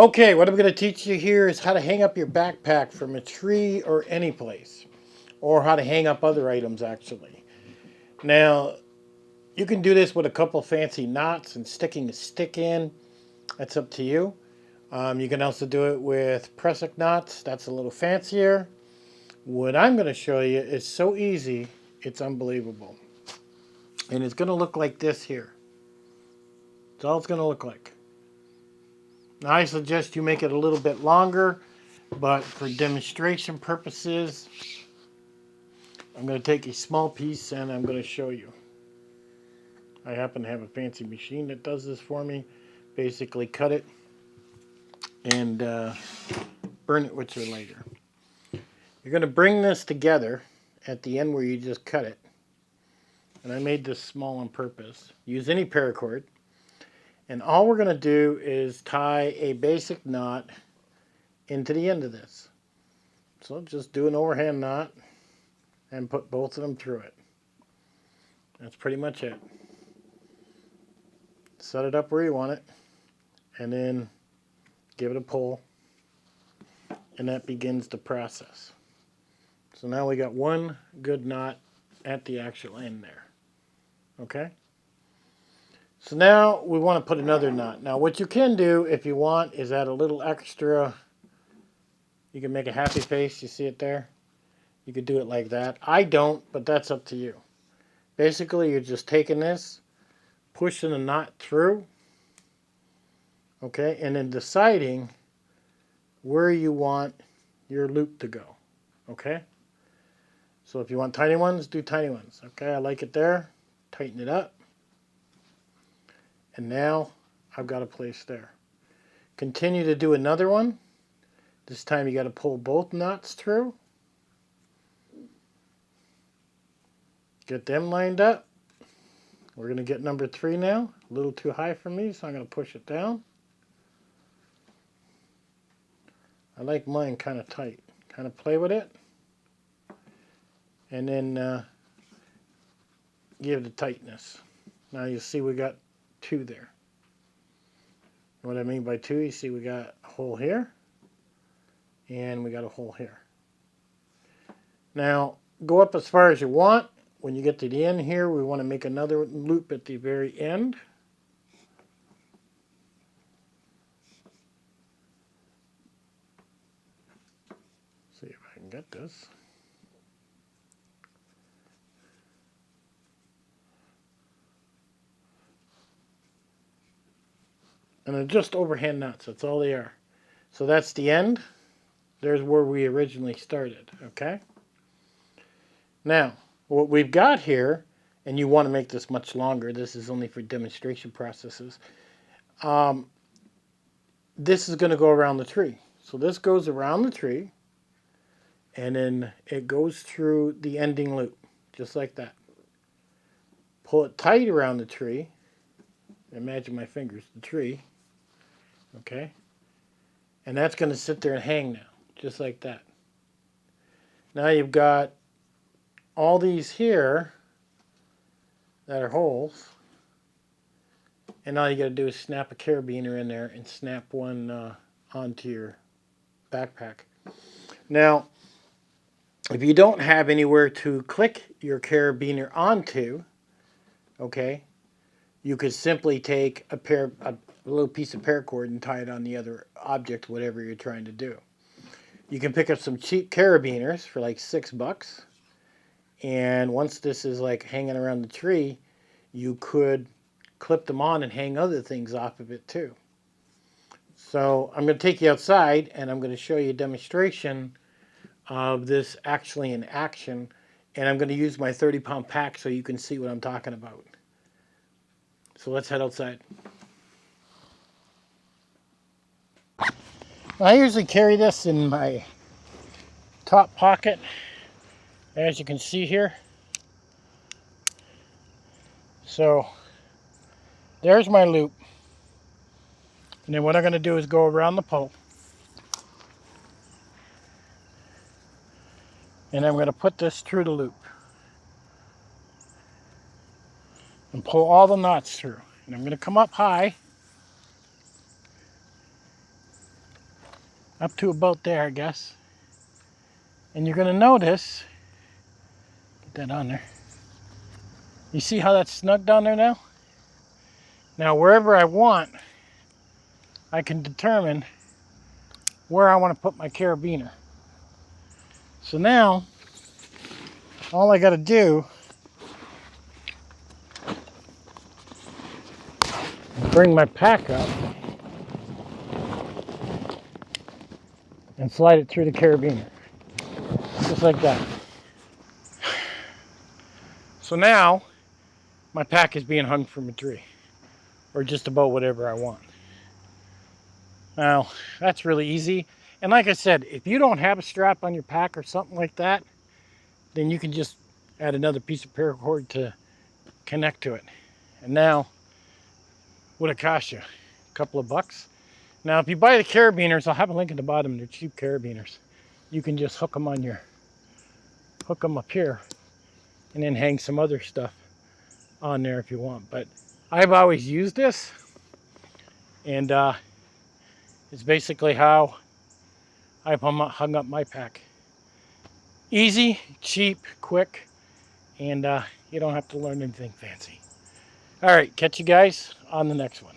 Okay, what I'm going to teach you here is how to hang up your backpack from a tree or any place, or how to hang up other items actually. Now, you can do this with a couple fancy knots and sticking a stick in. That's up to you. You can also do it with prusik knots. That's a little fancier. What I'm going to show you is so easy, it's unbelievable. And it's going to look like this here. That's all it's going to look like. Now, I suggest you make it a little bit longer, but for demonstration purposes, I'm going to take a small piece and I'm going to show you. I happen to have a fancy machine that does this for me. Basically cut it and burn it with your lighter. You're going to bring this together at the end where you just cut it. And I made this small on purpose. Use any paracord. And all we're going to do is tie a basic knot into the end of this. So just do an overhand knot and put both of them through it. That's pretty much it. Set it up where you want it and then give it a pull, and that begins the process. So now we got one good knot at the actual end there. Okay? So now we want to put another knot. Now what you can do if you want is add a little extra. You can make a happy face, you see it there? You could do it like that. I don't, but that's up to you. Basically, you're just taking this, pushing the knot through, okay, and then deciding where you want your loop to go, okay? So if you want tiny ones, do tiny ones. Okay, I like it there. Tighten it up. And now I've got a place there. Continue to do another one. This time you got to pull both knots through. Get them lined up. We're going to get number 3 now. A little too high for me, so I'm going to push it down. I like mine kind of tight. Kind of play with it. And then give it tightness. Now you see we got 2 there. What I mean by 2, you see we got a hole here. And we got a hole here. Now, go up as far as you want. When you get to the end here, we want to make another loop at the very end. See if I can get this. And they're just overhand knots, that's all they are. So that's the end. There's where we originally started, okay? Now, what we've got here, and you want to make this much longer, this is only for demonstration processes. This is going to go around the tree. So this goes around the tree, and then it goes through the ending loop, just like that. Pull it tight around the tree. Imagine my fingers, the tree. Okay? And that's going to sit there and hang now, just like that. Now you've got all these here that are holes. And all you got to do is snap a carabiner in there and snap one onto your backpack. Now, if you don't have anywhere to click your carabiner onto, okay, you could simply take a little piece of paracord and tie it on the other object, whatever you're trying to do. You can pick up some cheap carabiners for like $6. And once this is like hanging around the tree, you could clip them on and hang other things off of it too. So I'm going to take you outside and I'm going to show you a demonstration of this actually in action. And I'm going to use my 30-pound pack so you can see what I'm talking about. So let's head outside. I usually carry this in my top pocket, as you can see here. So there's my loop. And then what I'm going to do is go around the pole. And I'm going to put this through the loop. And pull all the knots through. And I'm going to come up high. up to about there, I guess. And you're going to notice, get that on there. You see how that's snug down there now? Now wherever I want, I can determine where I want to put my carabiner. So now, all I got to do is bring my pack up and slide it through the carabiner. Just like that. So now, my pack is being hung from a tree. Or just about whatever I want. Now, that's really easy. And like I said, if you don't have a strap on your pack or something like that, then you can just add another piece of paracord to connect to it. And now, what'd it cost you? A couple of bucks? Now, if you buy the carabiners, I'll have a link at the bottom. They're cheap carabiners. You can just hook them up here, and then hang some other stuff on there if you want. But I've always used this, and it's basically how I've hung up my pack. Easy, cheap, quick, and you don't have to learn anything fancy. All right, catch you guys on the next one.